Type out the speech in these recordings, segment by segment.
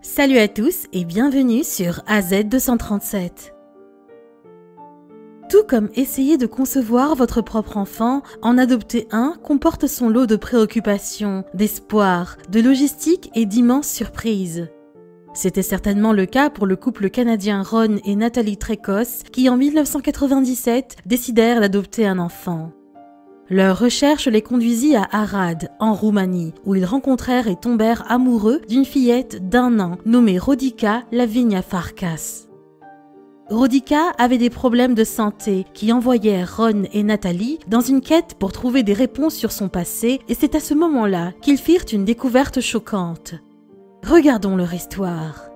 Salut à tous et bienvenue sur AZ237. Tout comme essayer de concevoir votre propre enfant, en adopter un comporte son lot de préoccupations, d'espoir, de logistique et d'immenses surprises. C'était certainement le cas pour le couple canadien Ron et Natalie Trekos qui en 1997 décidèrent d'adopter un enfant. Leur recherche les conduisit à Arad, en Roumanie, où ils rencontrèrent et tombèrent amoureux d'une fillette d'1 an nommée Rodica Lavinia Farkas. Rodica avait des problèmes de santé qui envoyèrent Ron et Natalie dans une quête pour trouver des réponses sur son passé et c'est à ce moment-là qu'ils firent une découverte choquante. Regardons leur histoire.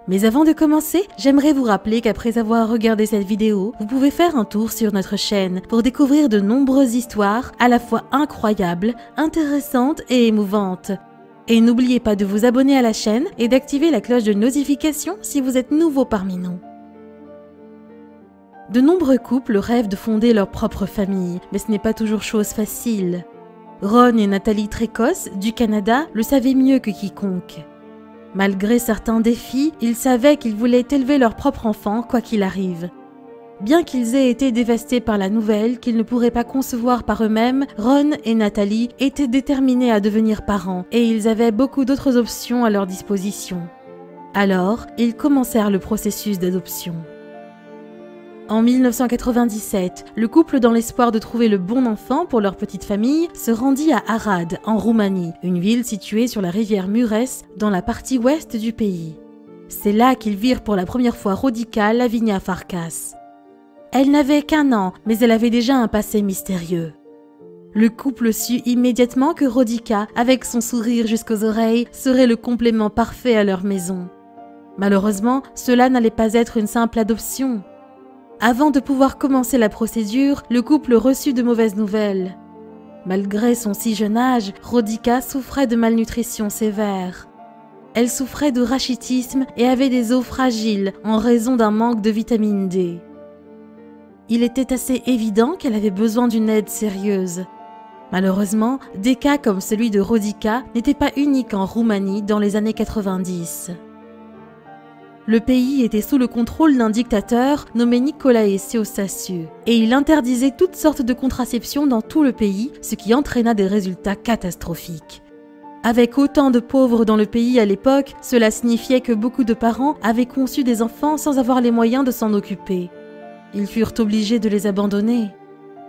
Mais avant de commencer, j'aimerais vous rappeler qu'après avoir regardé cette vidéo, vous pouvez faire un tour sur notre chaîne pour découvrir de nombreuses histoires à la fois incroyables, intéressantes et émouvantes. Et n'oubliez pas de vous abonner à la chaîne et d'activer la cloche de notification si vous êtes nouveau parmi nous. De nombreux couples rêvent de fonder leur propre famille, mais ce n'est pas toujours chose facile. Ron et Natalie Trekos, du Canada, le savaient mieux que quiconque. Malgré certains défis, ils savaient qu'ils voulaient élever leur propre enfant, quoi qu'il arrive. Bien qu'ils aient été dévastés par la nouvelle qu'ils ne pourraient pas concevoir par eux-mêmes, Ron et Natalie étaient déterminés à devenir parents et ils avaient beaucoup d'autres options à leur disposition. Alors, ils commencèrent le processus d'adoption. En 1997, le couple, dans l'espoir de trouver le bon enfant pour leur petite famille, se rendit à Arad, en Roumanie, une ville située sur la rivière Mureș, dans la partie ouest du pays. C'est là qu'ils virent pour la première fois Rodica Lavinia Farkas. Elle n'avait qu'1 an, mais elle avait déjà un passé mystérieux. Le couple sut immédiatement que Rodica, avec son sourire jusqu'aux oreilles, serait le complément parfait à leur maison. Malheureusement, cela n'allait pas être une simple adoption. Avant de pouvoir commencer la procédure, le couple reçut de mauvaises nouvelles. Malgré son si jeune âge, Rodica souffrait de malnutrition sévère. Elle souffrait de rachitisme et avait des os fragiles en raison d'un manque de vitamine D. Il était assez évident qu'elle avait besoin d'une aide sérieuse. Malheureusement, des cas comme celui de Rodica n'étaient pas uniques en Roumanie dans les années 90. Le pays était sous le contrôle d'un dictateur nommé Nicolae Ceausescu et il interdisait toutes sortes de contraceptions dans tout le pays, ce qui entraîna des résultats catastrophiques. Avec autant de pauvres dans le pays à l'époque, cela signifiait que beaucoup de parents avaient conçu des enfants sans avoir les moyens de s'en occuper. Ils furent obligés de les abandonner.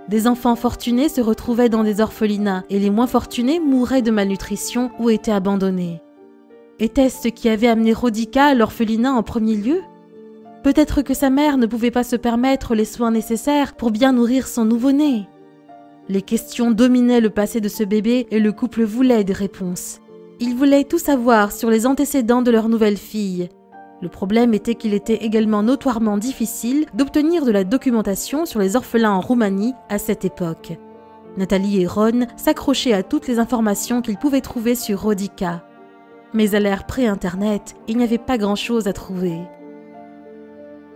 Des enfants fortunés se retrouvaient dans des orphelinats et les moins fortunés mouraient de malnutrition ou étaient abandonnés. Était-ce ce qui avait amené Rodica à l'orphelinat en premier lieu? Peut-être que sa mère ne pouvait pas se permettre les soins nécessaires pour bien nourrir son nouveau-né. Les questions dominaient le passé de ce bébé et le couple voulait des réponses. Ils voulaient tout savoir sur les antécédents de leur nouvelle fille. Le problème était qu'il était également notoirement difficile d'obtenir de la documentation sur les orphelins en Roumanie à cette époque. Natalie et Ron s'accrochaient à toutes les informations qu'ils pouvaient trouver sur Rodica. Mais à l'ère pré-internet, il n'y avait pas grand-chose à trouver.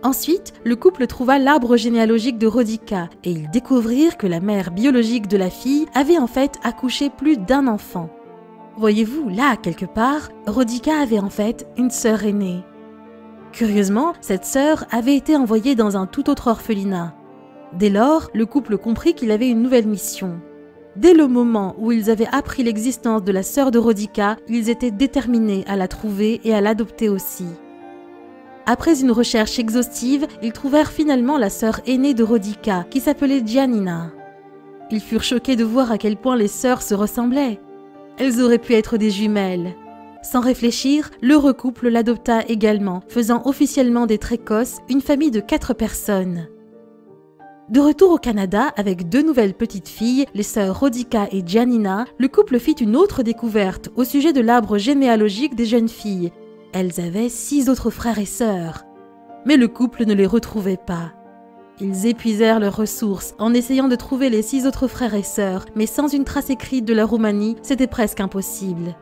Ensuite, le couple trouva l'arbre généalogique de Rodica et ils découvrirent que la mère biologique de la fille avait en fait accouché plus d'un enfant. Voyez-vous, là, quelque part, Rodica avait en fait une sœur aînée. Curieusement, cette sœur avait été envoyée dans un tout autre orphelinat. Dès lors, le couple comprit qu'il avait une nouvelle mission. Dès le moment où ils avaient appris l'existence de la sœur de Rodica, ils étaient déterminés à la trouver et à l'adopter aussi. Après une recherche exhaustive, ils trouvèrent finalement la sœur aînée de Rodica, qui s'appelait Giannina. Ils furent choqués de voir à quel point les sœurs se ressemblaient. Elles auraient pu être des jumelles. Sans réfléchir, l'heureux couple l'adopta également, faisant officiellement des Trekos une famille de 4 personnes. De retour au Canada avec 2 nouvelles petites filles, les sœurs Rodica et Giannina, le couple fit une autre découverte au sujet de l'arbre généalogique des jeunes filles. Elles avaient 6 autres frères et sœurs. Mais le couple ne les retrouvait pas. Ils épuisèrent leurs ressources en essayant de trouver les 6 autres frères et sœurs, mais sans une trace écrite de la Roumanie, c'était presque impossible.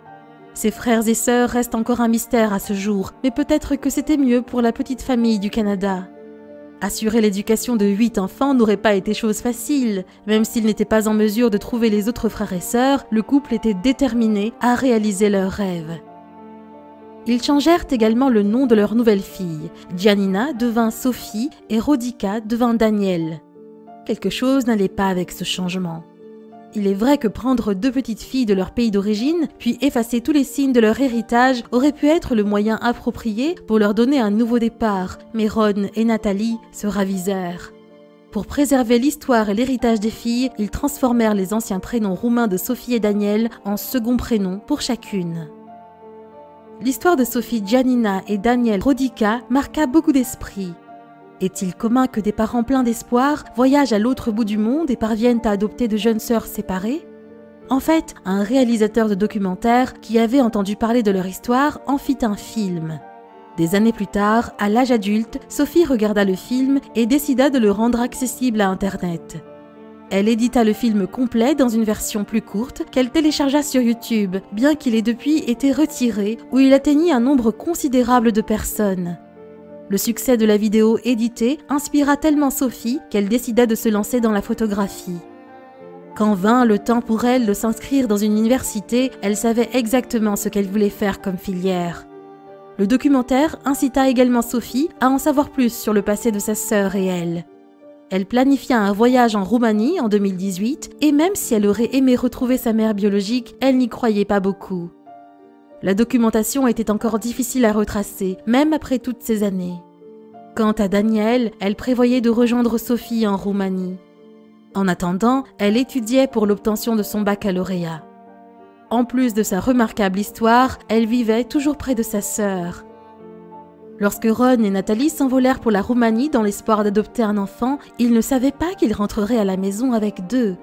Ces frères et sœurs restent encore un mystère à ce jour, mais peut-être que c'était mieux pour la petite famille du Canada. Assurer l'éducation de 8 enfants n'aurait pas été chose facile. Même s'ils n'étaient pas en mesure de trouver les autres frères et sœurs, le couple était déterminé à réaliser leurs rêves. Ils changèrent également le nom de leur nouvelle fille. Giannina devint Sophie et Rodica devint Daniel. Quelque chose n'allait pas avec ce changement. Il est vrai que prendre deux petites filles de leur pays d'origine, puis effacer tous les signes de leur héritage, aurait pu être le moyen approprié pour leur donner un nouveau départ, mais Ron et Nathalie se ravisèrent. Pour préserver l'histoire et l'héritage des filles, ils transformèrent les anciens prénoms roumains de Sophie et Daniel en second prénom pour chacune. L'histoire de Sophie Giannina et Daniel Rodica marqua beaucoup d'esprits. Est-il commun que des parents pleins d'espoir voyagent à l'autre bout du monde et parviennent à adopter de jeunes sœurs séparées? En fait, un réalisateur de documentaire qui avait entendu parler de leur histoire en fit un film. Des années plus tard, à l'âge adulte, Sophie regarda le film et décida de le rendre accessible à Internet. Elle édita le film complet dans une version plus courte qu'elle téléchargea sur YouTube, bien qu'il ait depuis été retiré, où il atteignit un nombre considérable de personnes. Le succès de la vidéo éditée inspira tellement Sophie qu'elle décida de se lancer dans la photographie. Quand vint le temps pour elle de s'inscrire dans une université, elle savait exactement ce qu'elle voulait faire comme filière. Le documentaire incita également Sophie à en savoir plus sur le passé de sa sœur et elle. Elle planifia un voyage en Roumanie en 2018 et même si elle aurait aimé retrouver sa mère biologique, elle n'y croyait pas beaucoup. La documentation était encore difficile à retracer, même après toutes ces années. Quant à Daniel, elle prévoyait de rejoindre Sophie en Roumanie. En attendant, elle étudiait pour l'obtention de son baccalauréat. En plus de sa remarquable histoire, elle vivait toujours près de sa sœur. Lorsque Ron et Nathalie s'envolèrent pour la Roumanie dans l'espoir d'adopter un enfant, ils ne savaient pas qu'ils rentreraient à la maison avec deux.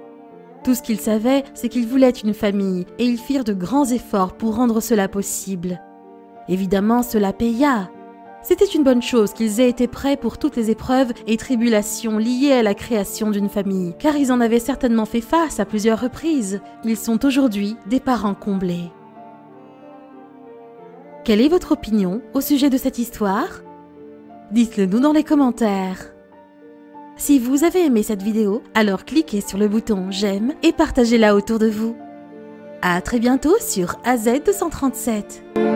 Tout ce qu'ils savaient, c'est qu'ils voulaient une famille et ils firent de grands efforts pour rendre cela possible. Évidemment, cela paya. C'était une bonne chose qu'ils aient été prêts pour toutes les épreuves et tribulations liées à la création d'une famille, car ils en avaient certainement fait face à plusieurs reprises. Ils sont aujourd'hui des parents comblés. Quelle est votre opinion au sujet de cette histoire? Dites-le nous dans les commentaires. Si vous avez aimé cette vidéo, alors cliquez sur le bouton j'aime et partagez-la autour de vous. À très bientôt sur AZ237.